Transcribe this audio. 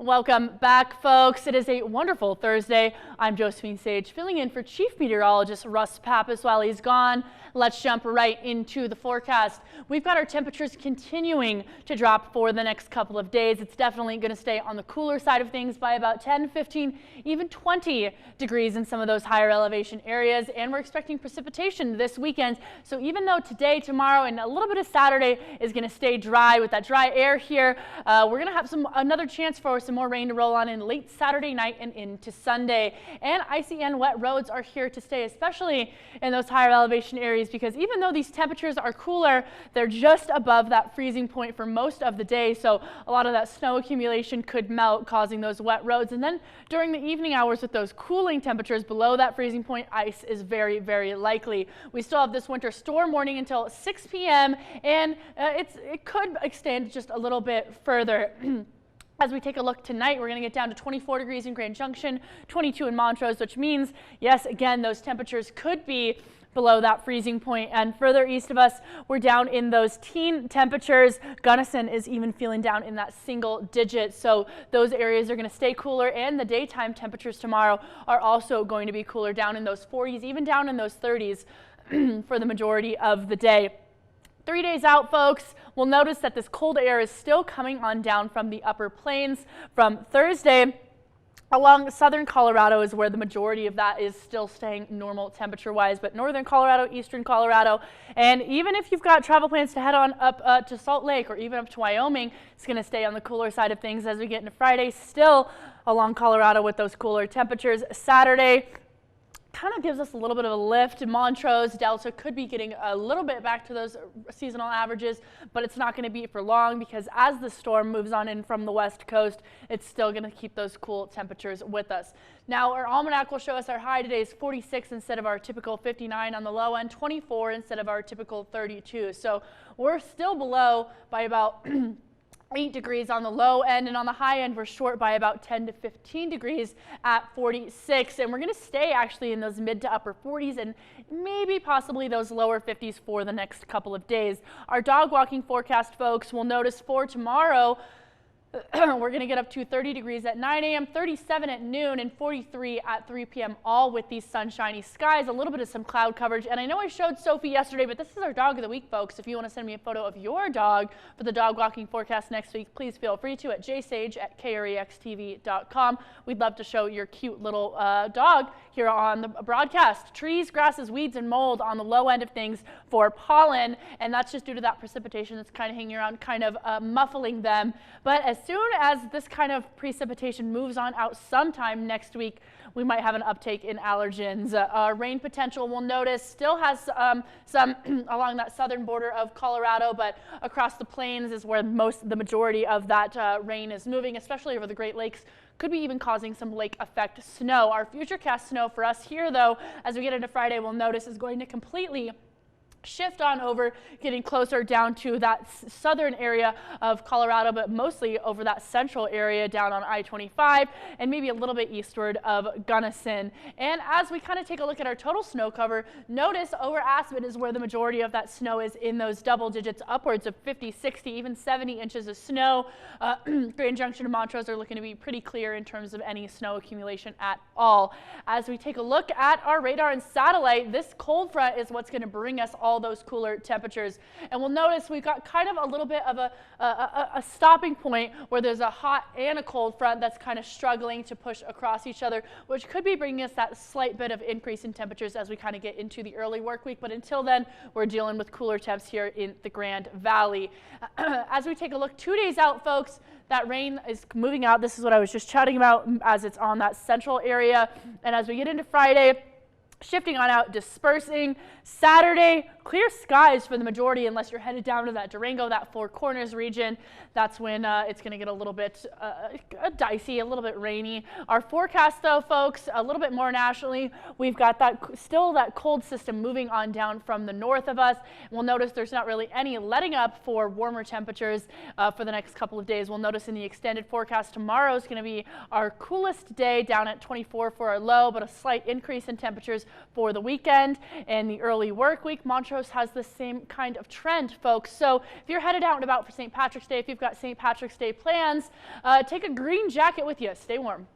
Welcome back, folks. It is a wonderful Thursday. I'm Josephine Sage, filling in for Chief Meteorologist Russ Pappas while he's gone. Let's jump right into the forecast. We've got our temperatures continuing to drop for the next couple of days. It's definitely going to stay on the cooler side of things by about 10, 15, even 20 degrees in some of those higher elevation areas. And we're expecting precipitation this weekend. So even though today, tomorrow, and a little bit of Saturday is going to stay dry with that dry air here, we're going to have another chance for some more rain to roll on in late Saturday night and into Sunday. And icy and wet roads are here to stay, especially in those higher elevation areas, because even though these temperatures are cooler, they're just above that freezing point for most of the day. So a lot of that snow accumulation could melt, causing those wet roads. And then during the evening hours with those cooling temperatures below that freezing point, ice is very, very likely. We still have this winter storm warning until 6 p.m. and it could extend just a little bit further. As we take a look tonight, we're going to get down to 24 degrees in Grand Junction, 22 in Montrose, which means, yes, again, those temperatures could be below that freezing point. And further east of us, we're down in those teen temperatures. Gunnison is even feeling down in that single digit. So those areas are going to stay cooler, and the daytime temperatures tomorrow are also going to be cooler, down in those 40s, even down in those 30s for the majority of the day. 3 days out, folks, we'll notice that this cold air is still coming on down from the upper plains. From Thursday, along southern Colorado is where the majority of that is still staying normal temperature-wise, but northern Colorado, eastern Colorado, and even if you've got travel plans to head on up to Salt Lake or even up to Wyoming, it's going to stay on the cooler side of things as we get into Friday, still along Colorado with those cooler temperatures. Saturday kind of gives us a little bit of a lift. Montrose, Delta could be getting a little bit back to those seasonal averages, but it's not going to be for long, because as the storm moves on in from the west coast, it's still going to keep those cool temperatures with us. Now, our almanac will show us our high today is 46 instead of our typical 59 on the low end, 24 instead of our typical 32. So we're still below by about 8 degrees on the low end, and on the high end we're short by about 10 to 15 degrees at 46, and we're going to stay actually in those mid to upper 40s and maybe possibly those lower 50s for the next couple of days. Our dog walking forecast, folks, will notice for tomorrow we're going to get up to 30 degrees at 9 a.m., 37 at noon, and 43 at 3 p.m., all with these sunshiny skies, a little bit of some cloud coverage. And I know I showed Sophie yesterday, but this is our dog of the week, folks. If you want to send me a photo of your dog for the dog walking forecast next week, please feel free to at jsage@krextv.com. We'd love to show your cute little dog here on the broadcast. Trees, grasses, weeds, and mold on the low end of things for pollen, and that's just due to that precipitation that's kind of hanging around, kind of muffling them. But as soon as this kind of precipitation moves on out sometime next week, we might have an uptake in allergens. Rain potential, we'll notice, still has some along that southern border of Colorado, but across the plains is where the majority of that rain is moving, especially over the Great Lakes. Could be even causing some lake effect snow. Our futurecast snow for us here, though, as we get into Friday, we'll notice is going to completely shift on over, getting closer down to that southern area of Colorado, but mostly over that central area down on I-25 and maybe a little bit eastward of Gunnison. And as we kind of take a look at our total snow cover, notice over Aspen is where the majority of that snow is, in those double digits, upwards of 50, 60, even 70 inches of snow. Grand Junction and Montrose are looking to be pretty clear in terms of any snow accumulation at all. As we take a look at our radar and satellite, this cold front is what's going to bring us all those cooler temperatures. And we'll notice we've got kind of a little bit of a stopping point where there's a hot and a cold front that's kind of struggling to push across each other, which could be bringing us that slight bit of increase in temperatures as we kind of get into the early work week. But until then, we're dealing with cooler temps here in the Grand Valley. As we take a look 2 days out, folks, that rain is moving out. This is what I was just chatting about as it's on that central area. And as we get into Friday, shifting on out, dispersing. Saturday, clear skies for the majority unless you're headed down to that Durango, that Four Corners region. That's when it's going to get a little bit dicey, a little bit rainy. Our forecast, though, folks, a little bit more nationally, we've got still that cold system moving on down from the north of us. We'll notice there's not really any letting up for warmer temperatures for the next couple of days. We'll notice in the extended forecast tomorrow is going to be our coolest day, down at 24 for our low, but a slight increase in temperatures for the weekend. And the early work week, Montrose Coast has the same kind of trend, folks. So if you're headed out and about for St. Patrick's Day, if you've got St. Patrick's Day plans, take a green jacket with you. Stay warm.